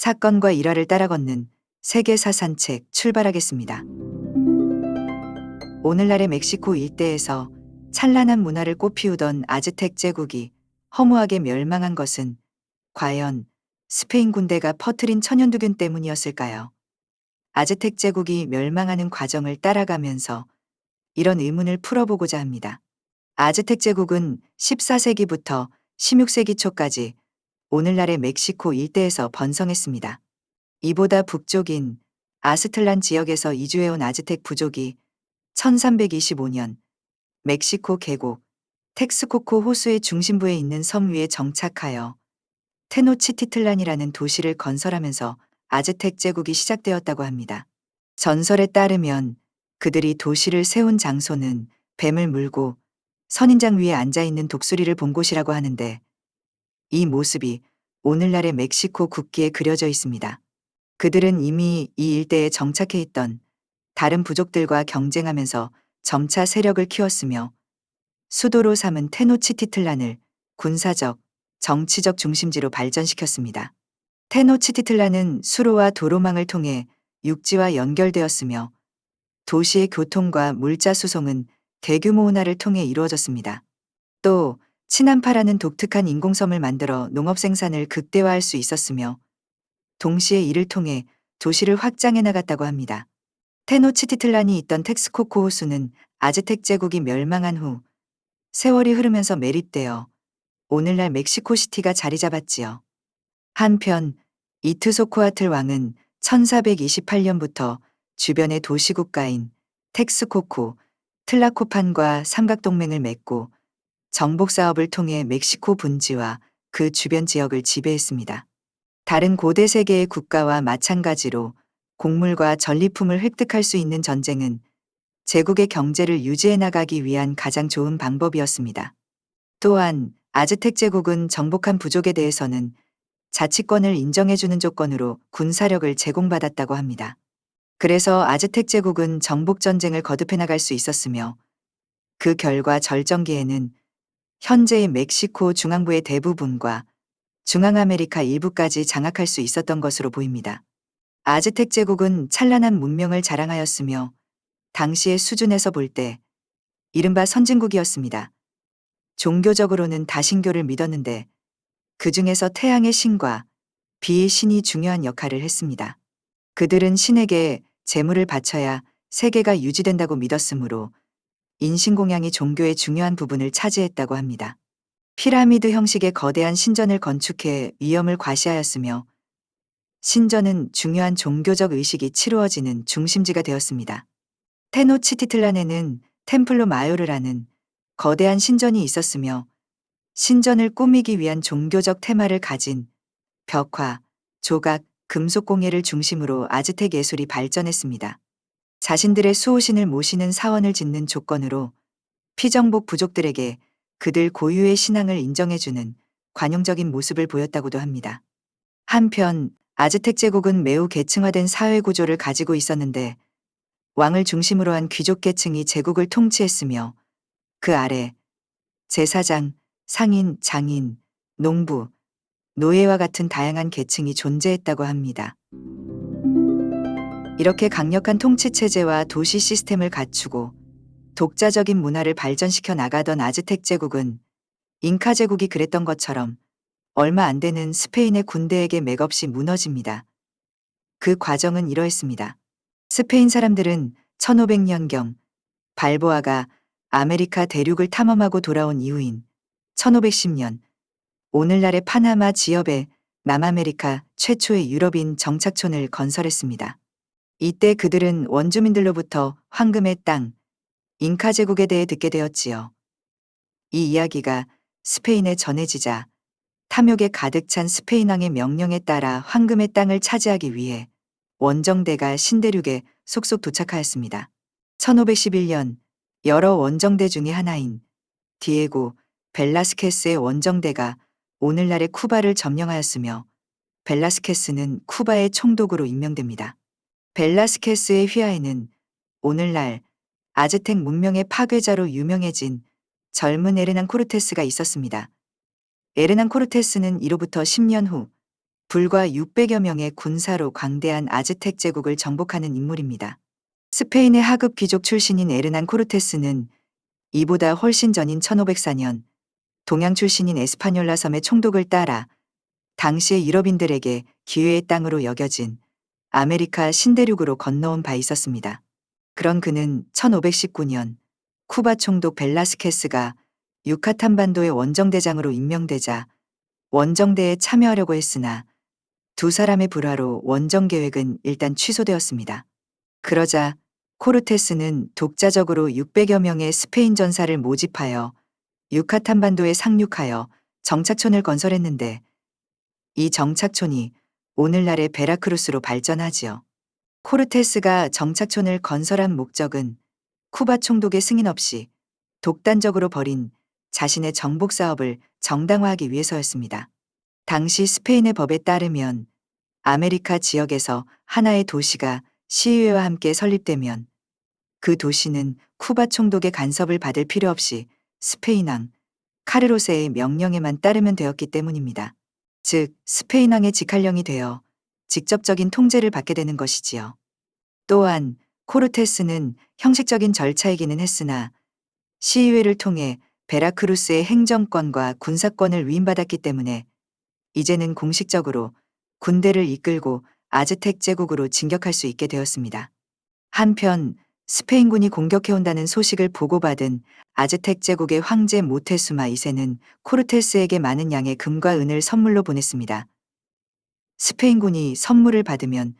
사건과 일화를 따라 걷는 세계사 산책 출발하겠습니다. 오늘날의 멕시코 일대에서 찬란한 문화를 꽃피우던 아즈텍 제국이 허무하게 멸망한 것은 과연 스페인 군대가 퍼뜨린 천연두균 때문이었을까요? 아즈텍 제국이 멸망하는 과정을 따라가면서 이런 의문을 풀어보고자 합니다. 아즈텍 제국은 14세기부터 16세기 초까지 오늘날의 멕시코 일대에서 번성했습니다. 이보다 북쪽인 아스틀란 지역에서 이주해온 아즈텍 부족이 1325년 멕시코 계곡 텍스코코 호수의 중심부에 있는 섬 위에 정착하여 테노치티틀란이라는 도시를 건설하면서 아즈텍 제국이 시작되었다고 합니다. 전설에 따르면 그들이 도시를 세운 장소는 뱀을 물고 선인장 위에 앉아있는 독수리를 본 곳이라고 하는데 이 모습이 오늘날의 멕시코 국기에 그려져 있습니다. 그들은 이미 이 일대에 정착해 있던 다른 부족들과 경쟁하면서 점차 세력을 키웠으며 수도로 삼은 테노치티틀란을 군사적, 정치적 중심지로 발전시켰습니다. 테노치티틀란은 수로와 도로망을 통해 육지와 연결되었으며 도시의 교통과 물자 수송은 대규모 운하를 통해 이루어졌습니다. 또 치남파라는 독특한 인공섬을 만들어 농업 생산을 극대화할 수 있었으며 동시에 이를 통해 도시를 확장해 나갔다고 합니다. 테노치티틀란이 있던 텍스코코 호수는 아즈텍 제국이 멸망한 후 세월이 흐르면서 매립되어 오늘날 멕시코시티가 자리 잡았지요. 한편 이트소코아틀 왕은 1428년부터 주변의 도시국가인 텍스코코, 틀라코판과 삼각동맹을 맺고 정복사업을 통해 멕시코 분지와 그 주변 지역을 지배했습니다. 다른 고대 세계의 국가와 마찬가지로 곡물과 전리품을 획득할 수 있는 전쟁은 제국의 경제를 유지해 나가기 위한 가장 좋은 방법이었습니다. 또한 아즈텍 제국은 정복한 부족에 대해서는 자치권을 인정해주는 조건으로 군사력을 제공받았다고 합니다. 그래서 아즈텍 제국은 정복전쟁을 거듭해 나갈 수 있었으며 그 결과 절정기에는 현재의 멕시코 중앙부의 대부분과 중앙아메리카 일부까지 장악할 수 있었던 것으로 보입니다. 아즈텍 제국은 찬란한 문명을 자랑하였으며 당시의 수준에서 볼 때 이른바 선진국이었습니다. 종교적으로는 다신교를 믿었는데 그 중에서 태양의 신과 비의 신이 중요한 역할을 했습니다. 그들은 신에게 제물을 바쳐야 세계가 유지된다고 믿었으므로 인신공양이 종교의 중요한 부분을 차지했다고 합니다. 피라미드 형식의 거대한 신전을 건축해 위엄을 과시하였으며 신전은 중요한 종교적 의식이 치루어지는 중심지가 되었습니다. 테노치티틀란에는 템플로 마요르라는 거대한 신전이 있었으며 신전을 꾸미기 위한 종교적 테마를 가진 벽화, 조각, 금속 공예를 중심으로 아즈텍 예술이 발전했습니다. 자신들의 수호신을 모시는 사원을 짓는 조건으로 피정복 부족들에게 그들 고유의 신앙을 인정해주는 관용적인 모습을 보였다고도 합니다. 한편 아즈텍 제국은 매우 계층화된 사회 구조를 가지고 있었는데 왕을 중심으로 한 귀족 계층이 제국을 통치했으며 그 아래 제사장, 상인, 장인, 농부, 노예와 같은 다양한 계층이 존재했다고 합니다. 이렇게 강력한 통치 체제와 도시 시스템을 갖추고 독자적인 문화를 발전시켜 나가던 아즈텍 제국은 잉카 제국이 그랬던 것처럼 얼마 안 되는 스페인의 군대에게 맥없이 무너집니다. 그 과정은 이러했습니다. 스페인 사람들은 1500년경 발보아가 아메리카 대륙을 탐험하고 돌아온 이후인 1510년 오늘날의 파나마 지역에 남아메리카 최초의 유럽인 정착촌을 건설했습니다. 이때 그들은 원주민들로부터 황금의 땅, 잉카 제국에 대해 듣게 되었지요. 이 이야기가 스페인에 전해지자 탐욕에 가득 찬 스페인 왕의 명령에 따라 황금의 땅을 차지하기 위해 원정대가 신대륙에 속속 도착하였습니다. 1511년 여러 원정대 중의 하나인 디에고 벨라스케스의 원정대가 오늘날의 쿠바를 점령하였으며 벨라스케스는 쿠바의 총독으로 임명됩니다. 벨라스케스의 휘하에는 오늘날 아즈텍 문명의 파괴자로 유명해진 젊은 에르난 코르테스가 있었습니다. 에르난 코르테스는 이로부터 10년 후 불과 600여 명의 군사로 광대한 아즈텍 제국을 정복하는 인물입니다. 스페인의 하급 귀족 출신인 에르난 코르테스는 이보다 훨씬 전인 1504년 동양 출신인 에스파뇰라 섬의 총독을 따라 당시의 유럽인들에게 기회의 땅으로 여겨진 아메리카 신대륙으로 건너온 바 있었습니다. 그런 그는 1519년 쿠바 총독 벨라스케스가 유카탄 반도의 원정대장으로 임명되자 원정대에 참여하려고 했으나 두 사람의 불화로 원정 계획은 일단 취소되었습니다. 그러자 코르테스는 독자적으로 600여 명의 스페인 전사를 모집하여 유카탄 반도에 상륙하여 정착촌을 건설했는데 이 정착촌이 오늘날의 베라크루스로 발전하지요. 코르테스가 정착촌을 건설한 목적은 쿠바 총독의 승인 없이 독단적으로 벌인 자신의 정복 사업을 정당화하기 위해서였습니다. 당시 스페인의 법에 따르면 아메리카 지역에서 하나의 도시가 시의회와 함께 설립되면 그 도시는 쿠바 총독의 간섭을 받을 필요 없이 스페인 왕 카르로세의 명령에만 따르면 되었기 때문입니다. 즉 스페인 왕의 직할령이 되어 직접적인 통제를 받게 되는 것이지요. 또한 코르테스는 형식적인 절차이기는 했으나 시의회를 통해 베라크루스의 행정권과 군사권을 위임받았기 때문에 이제는 공식적으로 군대를 이끌고 아즈텍 제국으로 진격할 수 있게 되었습니다. 한편 스페인군이 공격해온다는 소식을 보고받은 아즈텍 제국의 황제 모테수마 2세는 코르테스에게 많은 양의 금과 은을 선물로 보냈습니다. 스페인군이 선물을 받으면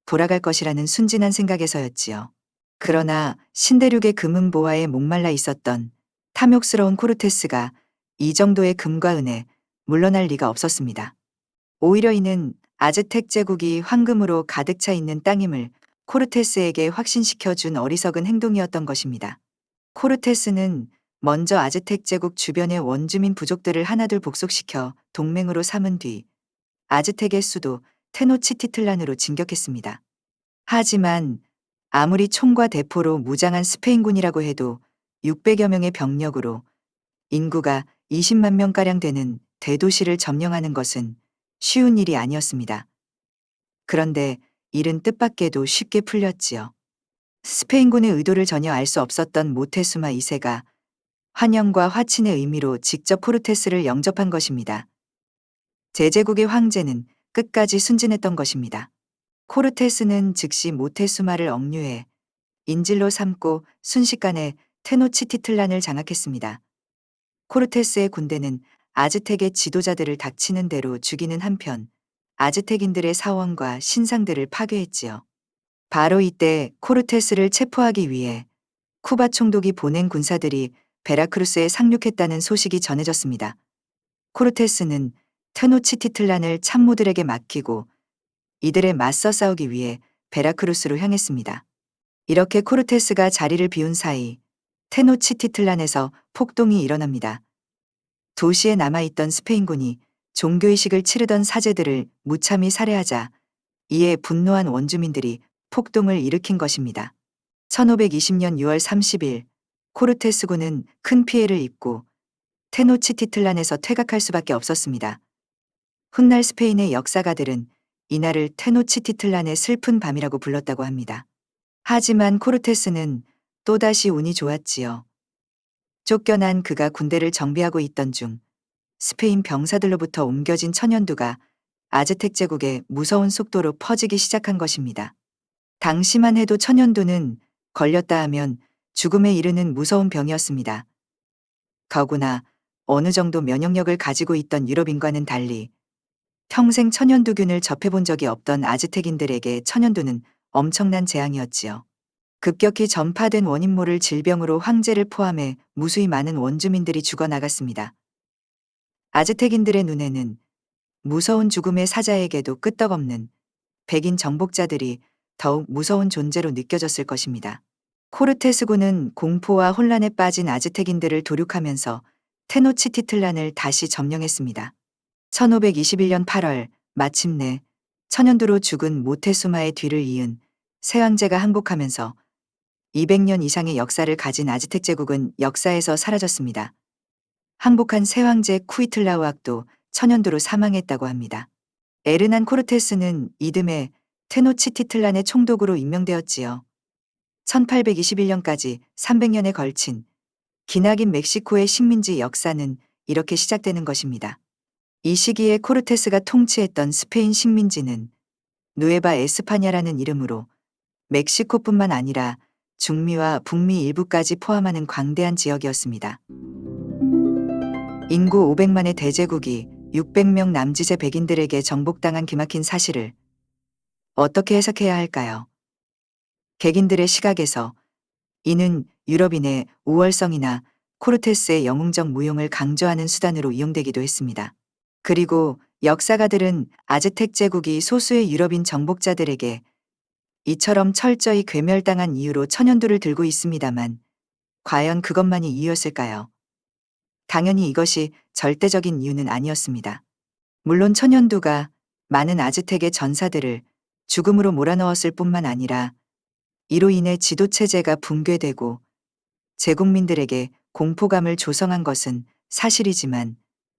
돌아갈 것이라는 순진한 생각에서였지요. 그러나 신대륙의 금은보화에 목말라 있었던 탐욕스러운 코르테스가 이 정도의 금과 은에 물러날 리가 없었습니다. 오히려 이는 아즈텍 제국이 황금으로 가득 차 있는 땅임을 코르테스에게 확신시켜 준 어리석은 행동이었던 것입니다. 코르테스는 먼저 아즈텍 제국 주변의 원주민 부족들을 하나둘 복속시켜 동맹으로 삼은 뒤 아즈텍의 수도 테노치티틀란으로 진격했습니다. 하지만 아무리 총과 대포로 무장한 스페인군이라고 해도 600여 명의 병력으로 인구가 20만 명가량 되는 대도시를 점령하는 것은 쉬운 일이 아니었습니다. 그런데 일은 뜻밖에도 쉽게 풀렸지요. 스페인군의 의도를 전혀 알 수 없었던 모테수마 2세가 환영과 화친의 의미로 직접 코르테스를 영접한 것입니다. 제제국의 황제는 끝까지 순진했던 것입니다. 코르테스는 즉시 모테수마를 억류해 인질로 삼고 순식간에 테노치티틀란을 장악했습니다. 코르테스의 군대는 아즈텍의 지도자들을 닥치는 대로 죽이는 한편 아즈텍인들의 사원과 신상들을 파괴했지요. 바로 이때 코르테스를 체포하기 위해 쿠바 총독이 보낸 군사들이 베라크루스에 상륙했다는 소식이 전해졌습니다. 코르테스는 테노치티틀란을 참모들에게 맡기고 이들에 맞서 싸우기 위해 베라크루스로 향했습니다. 이렇게 코르테스가 자리를 비운 사이 테노치티틀란에서 폭동이 일어납니다. 도시에 남아있던 스페인군이 종교의식을 치르던 사제들을 무참히 살해하자 이에 분노한 원주민들이 폭동을 일으킨 것입니다. 1520년 6월 30일 코르테스군은 큰 피해를 입고 테노치티틀란에서 퇴각할 수밖에 없었습니다. 훗날 스페인의 역사가들은 이날을 테노치티틀란의 슬픈 밤이라고 불렀다고 합니다. 하지만 코르테스는 또다시 운이 좋았지요. 쫓겨난 그가 군대를 정비하고 있던 중 스페인 병사들로부터 옮겨진 천연두가 아즈텍 제국에 무서운 속도로 퍼지기 시작한 것입니다. 당시만 해도 천연두는 걸렸다 하면 죽음에 이르는 무서운 병이었습니다. 더구나 어느 정도 면역력을 가지고 있던 유럽인과는 달리 평생 천연두균을 접해본 적이 없던 아즈텍인들에게 천연두는 엄청난 재앙이었지요. 급격히 전파된 원인 모를 질병으로 황제를 포함해 무수히 많은 원주민들이 죽어나갔습니다. 아즈텍인들의 눈에는 무서운 죽음의 사자에게도 끄떡없는 백인 정복자들이 더욱 무서운 존재로 느껴졌을 것입니다. 코르테스군은 공포와 혼란에 빠진 아즈텍인들을 도륙하면서 테노치티틀란을 다시 점령했습니다. 1521년 8월 마침내 천연두로 죽은 모테수마의 뒤를 이은 새 황제가 항복하면서 200년 이상의 역사를 가진 아즈텍 제국은 역사에서 사라졌습니다. 항복한 새 황제 쿠이틀라우악도 천연두로 사망했다고 합니다. 에르난 코르테스는 이듬해 테노치티틀란의 총독으로 임명되었지요. 1821년까지 300년에 걸친 기나긴 멕시코의 식민지 역사는 이렇게 시작되는 것입니다. 이 시기에 코르테스가 통치했던 스페인 식민지는 누에바 에스파냐라는 이름으로 멕시코뿐만 아니라 중미와 북미 일부까지 포함하는 광대한 지역이었습니다. 인구 500만의 대제국이 600명 남지제 백인들에게 정복당한 기막힌 사실을 어떻게 해석해야 할까요? 객인들의 시각에서 이는 유럽인의 우월성이나 코르테스의 영웅적 무용을 강조하는 수단으로 이용되기도 했습니다. 그리고 역사가들은 아즈텍 제국이 소수의 유럽인 정복자들에게 이처럼 철저히 괴멸당한 이유로 천연두를 들고 있습니다만 과연 그것만이 이유였을까요? 당연히 이것이 절대적인 이유는 아니었습니다. 물론 천연두가 많은 아즈텍의 전사들을 죽음으로 몰아넣었을 뿐만 아니라 이로 인해 지도체제가 붕괴되고 제국민들에게 공포감을 조성한 것은 사실이지만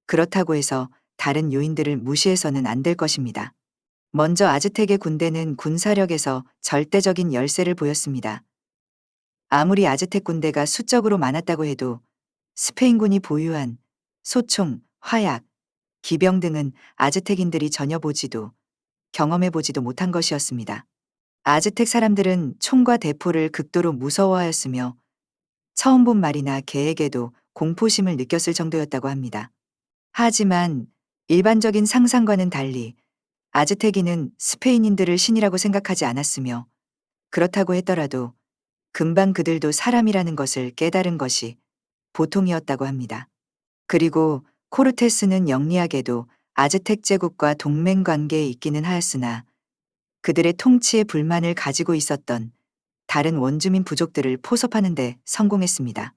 그렇다고 해서 다른 요인들을 무시해서는 안 될 것입니다. 먼저 아즈텍의 군대는 군사력에서 절대적인 열세를 보였습니다. 아무리 아즈텍 군대가 수적으로 많았다고 해도 스페인군이 보유한 소총, 화약, 기병 등은 아즈텍인들이 전혀 보지도 경험해보지도 못한 것이었습니다. 아즈텍 사람들은 총과 대포를 극도로 무서워하였으며 처음 본 말이나 개에게도 공포심을 느꼈을 정도였다고 합니다. 하지만 일반적인 상상과는 달리 아즈텍인은 스페인인들을 신이라고 생각하지 않았으며 그렇다고 했더라도 금방 그들도 사람이라는 것을 깨달은 것이 보통이었다고 합니다. 그리고 코르테스는 영리하게도 아즈텍 제국과 동맹 관계에 있기는 하였으나 그들의 통치에 불만을 가지고 있었던 다른 원주민 부족들을 포섭하는 데 성공했습니다.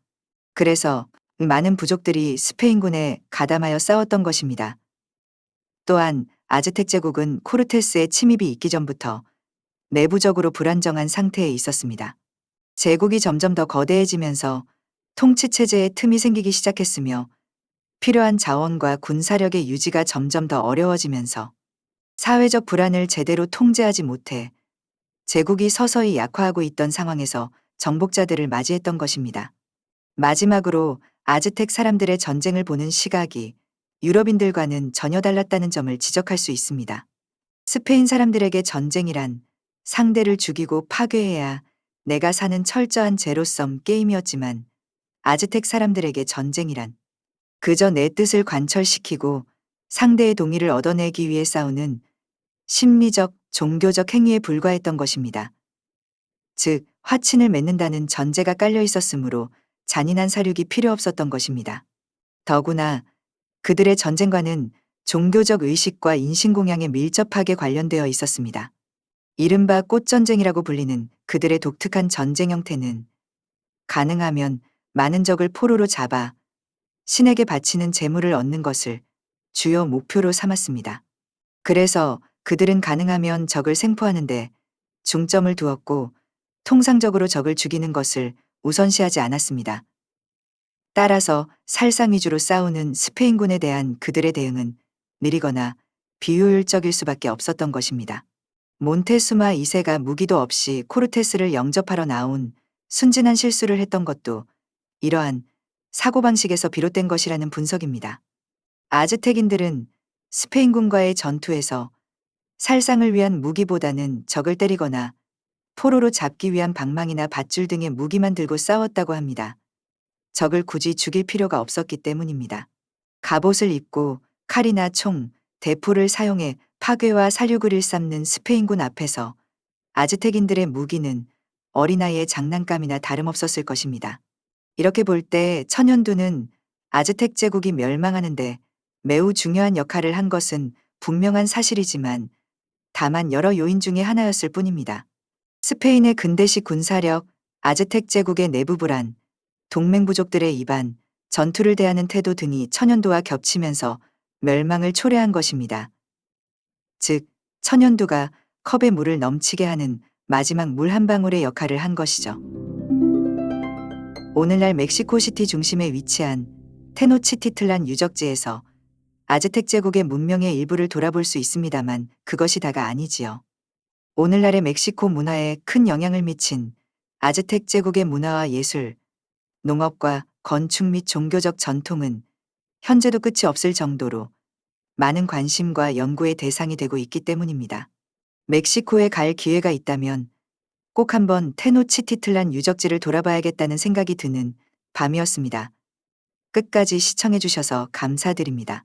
그래서 많은 부족들이 스페인군에 가담하여 싸웠던 것입니다. 또한 아즈텍 제국은 코르테스의 침입이 있기 전부터 내부적으로 불안정한 상태에 있었습니다. 제국이 점점 더 거대해지면서 통치 체제에 틈이 생기기 시작했으며 필요한 자원과 군사력의 유지가 점점 더 어려워지면서 사회적 불안을 제대로 통제하지 못해 제국이 서서히 약화하고 있던 상황에서 정복자들을 맞이했던 것입니다. 마지막으로 아즈텍 사람들의 전쟁을 보는 시각이 유럽인들과는 전혀 달랐다는 점을 지적할 수 있습니다. 스페인 사람들에게 전쟁이란 상대를 죽이고 파괴해야 내가 사는 철저한 제로섬 게임이었지만 아즈텍 사람들에게 전쟁이란 그저 내 뜻을 관철시키고 상대의 동의를 얻어내기 위해 싸우는 심리적, 종교적 행위에 불과했던 것입니다. 즉, 화친을 맺는다는 전제가 깔려 있었으므로 잔인한 사륙이 필요 없었던 것입니다. 더구나 그들의 전쟁과는 종교적 의식과 인신공양에 밀접하게 관련되어 있었습니다. 이른바 꽃전쟁이라고 불리는 그들의 독특한 전쟁 형태는 가능하면 많은 적을 포로로 잡아 신에게 바치는 제물을 얻는 것을 주요 목표로 삼았습니다. 그래서 그들은 가능하면 적을 생포하는데 중점을 두었고 통상적으로 적을 죽이는 것을 우선시하지 않았습니다. 따라서 살상 위주로 싸우는 스페인군에 대한 그들의 대응은 느리거나 비효율적일 수밖에 없었던 것입니다. 몬테수마 2세가 무기도 없이 코르테스를 영접하러 나온 순진한 실수를 했던 것도 이러한 사고방식에서 비롯된 것이라는 분석입니다. 아즈텍인들은 스페인군과의 전투에서 살상을 위한 무기보다는 적을 때리거나 포로로 잡기 위한 방망이나 밧줄 등의 무기만 들고 싸웠다고 합니다. 적을 굳이 죽일 필요가 없었기 때문입니다. 갑옷을 입고 칼이나 총, 대포를 사용해 파괴와 살육을 일삼는 스페인군 앞에서 아즈텍인들의 무기는 어린아이의 장난감이나 다름없었을 것입니다. 이렇게 볼 때 천연두는 아즈텍 제국이 멸망하는데 매우 중요한 역할을 한 것은 분명한 사실이지만 다만 여러 요인 중에 하나였을 뿐입니다. 스페인의 근대식 군사력, 아즈텍 제국의 내부 불안, 동맹 부족들의 이반, 전투를 대하는 태도 등이 천연두와 겹치면서 멸망을 초래한 것입니다. 즉, 천연두가 컵에 물을 넘치게 하는 마지막 물 한 방울의 역할을 한 것이죠. 오늘날 멕시코시티 중심에 위치한 테노치티틀란 유적지에서 아즈텍 제국의 문명의 일부를 돌아볼 수 있습니다만 그것이 다가 아니지요. 오늘날의 멕시코 문화에 큰 영향을 미친 아즈텍 제국의 문화와 예술, 농업과 건축 및 종교적 전통은 현재도 끝이 없을 정도로 많은 관심과 연구의 대상이 되고 있기 때문입니다. 멕시코에 갈 기회가 있다면 꼭 한번 테노치티틀란 유적지를 돌아봐야겠다는 생각이 드는 밤이었습니다. 끝까지 시청해주셔서 감사드립니다.